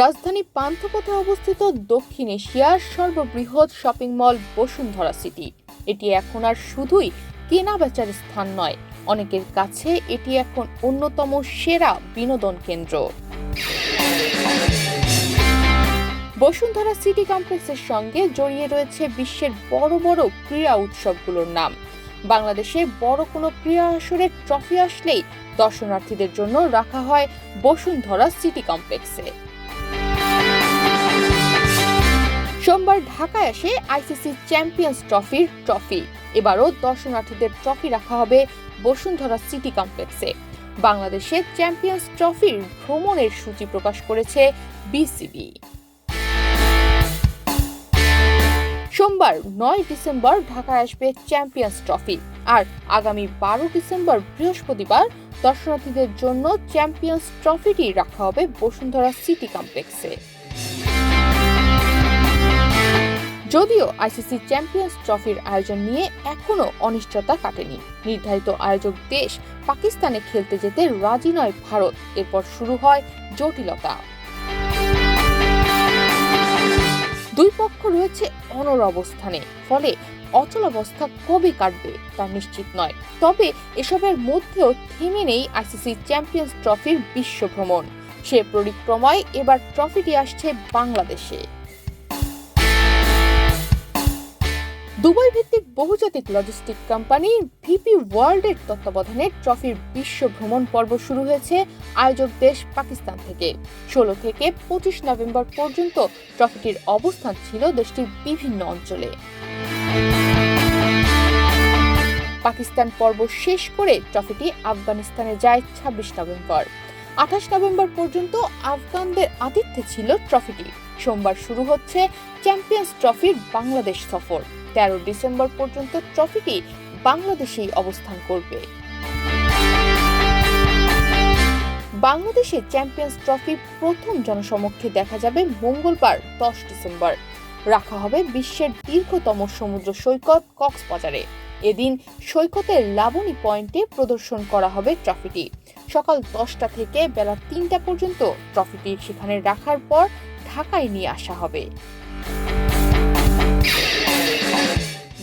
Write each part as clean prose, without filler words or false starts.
রাজধানী পান্থপথে অবস্থিত দক্ষিণ এশিয়ার সর্ববৃহৎ শপিং মল বসুন্ধরা সিটি। এটি এখন আর শুধুই কেনা বেচার স্থান নয়, অনেকের কাছে এটি এখন অন্যতম সেরা বিনোদন কেন্দ্র। বসুন্ধরা সিটি কমপ্লেক্সের সঙ্গে জড়িয়ে রয়েছে বিশ্বের বড় বড় ক্রীড়া উৎসবগুলোর নাম। বাংলাদেশে বড় কোনো ক্রীড়া আসরের ট্রফি আসলেই দর্শনার্থীদের জন্য রাখা হয় বসুন্ধরা সিটি কমপ্লেক্সে। সোমবার ঢাকায় আসে আইসিসি চ্যাম্পিয়ন্স ট্রফির ট্রফি। এবারও দর্শনার্থীদের ট্রফি রাখা হবে বসুন্ধরা সিটি কমপ্লেক্সে। বাংলাদেশে চ্যাম্পিয়ন্স ট্রফির ভ্রমণের সূচি প্রকাশ করেছে বিসিবি। সোমবার 9 ডিসেম্বর ঢাকায় আসবে চ্যাম্পিয়ন্স ট্রফি, আর আগামী 12 ডিসেম্বর বৃহস্পতিবার দর্শনার্থীদের জন্য চ্যাম্পিয়ন্স ট্রফিটি রাখা হবে বসুন্ধরা সিটি কমপ্লেক্সে। যদিও আইসিসি চ্যাম্পিয়ন্স ট্রফির আয়োজন নিয়ে এখনো অনিশ্চয়তা কাটেনি। নির্ধারিত আয়োজক দেশ পাকিস্তানে খেলতে যেতে রাজি নয় ভারত। এরপর শুরু হয় জটিলতা। দুই পক্ষ রয়েছে অনড় অবস্থানে, ফলে অচলাবস্থা কবে কাটবে তা নিশ্চিত নয়। তবে এসবের মধ্যেও থেমে নেই আইসিসি চ্যাম্পিয়ন্স ট্রফির বিশ্ব ভ্রমণ। সে পরিক্রমায় এবার ট্রফিটি আসছে বাংলাদেশে। দুবাই ভিত্তিক বহুজাতিক লজিস্টিক কোম্পানি ভিপি ওয়ার্ল্ডের তত্ত্বাবধানে ট্রফির বিশ্ব ভ্রমণ পর্ব শুরু হয়েছে আয়োজক দেশ পাকিস্তান থেকে। 16 থেকে 25 নভেম্বর পর্যন্ত ট্রফিটির অবস্থান ছিল দেশটির বিভিন্ন অঞ্চলে। পাকিস্তান পর্ব শেষ করে ট্রফিটি আফগানিস্তানে যায় 26 নভেম্বর। 28 নভেম্বর পর্যন্ত আফগানদের আতিথ্যে ছিল ট্রফিটি। সোমবার শুরু হচ্ছে চ্যাম্পিয়ন্স ট্রফির বাংলাদেশ সফর। 13 ডিসেম্বর পর্যন্ত ট্রফিটি বাংলাদেশেই অবস্থান করবে। বাংলাদেশে চ্যাম্পিয়ন্স ট্রফি প্রথম জনসমক্ষে দেখা যাবে মঙ্গলবার 10 ডিসেম্বর। রাখা হবে বিশ্বের দীর্ঘতম সমুদ্র সৈকত কক্সবাজারে। এদিন সৈকতের লাবণী পয়েন্টে প্রদর্শন করা হবে ট্রফিটি। সকাল 10টা থেকে বেলা 3টা পর্যন্ত ট্রফিটি সেখানে রাখার পর ঢাকায় নিয়ে আসা হবে।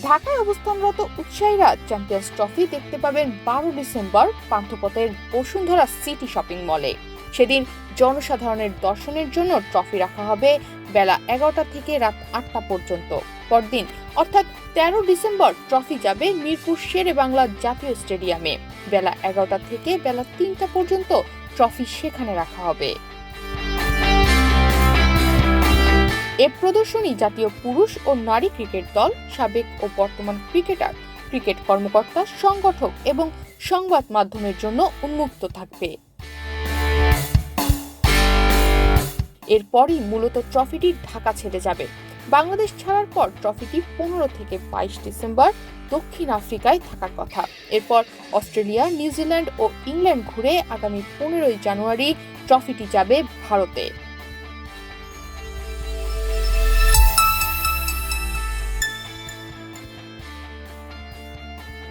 ঢাকায় অবস্থানরত উৎসাহীরা চ্যাম্পিয়ন্স ট্রফি দেখতে পাবেন 12 ডিসেম্বর পান্থপথের বসুন্ধরা সিটি শপিং মলে। সেদিন জনসাধারণের দর্শনের জন্য ট্রফি রাখা হবে বেলা 11টা থেকে রাত 8টা পর্যন্ত। পরদিন অর্থাৎ 13 ডিসেম্বর ট্রফি যাবে মিরপুর শেরেবাংলা জাতীয় স্টেডিয়ামে। বেলা 11টা থেকে বেলা 3টা পর্যন্ত ট্রফি সেখানে রাখা হবে। এ প্রদর্শনী জাতীয় পুরুষ ও নারী ক্রিকেট দল, সাবেক ও বর্তমান ক্রিকেটার, ক্রিকেট কর্মকর্তা, সংগঠক এবং সংবাদ মাধ্যমের জন্য উন্মুক্ত থাকবে। এরপরই মূলত ট্রফিটি ঢাকা ছেড়ে যাবে। বাংলাদেশ ছাড়ার পর ট্রফিটি 15 থেকে 22 ডিসেম্বর দক্ষিণ আফ্রিকায় থাকার কথা। এরপর অস্ট্রেলিয়া, নিউজিল্যান্ড ও ইংল্যান্ড ঘুরে আগামী 15 জানুয়ারি ট্রফিটি যাবে ভারতে।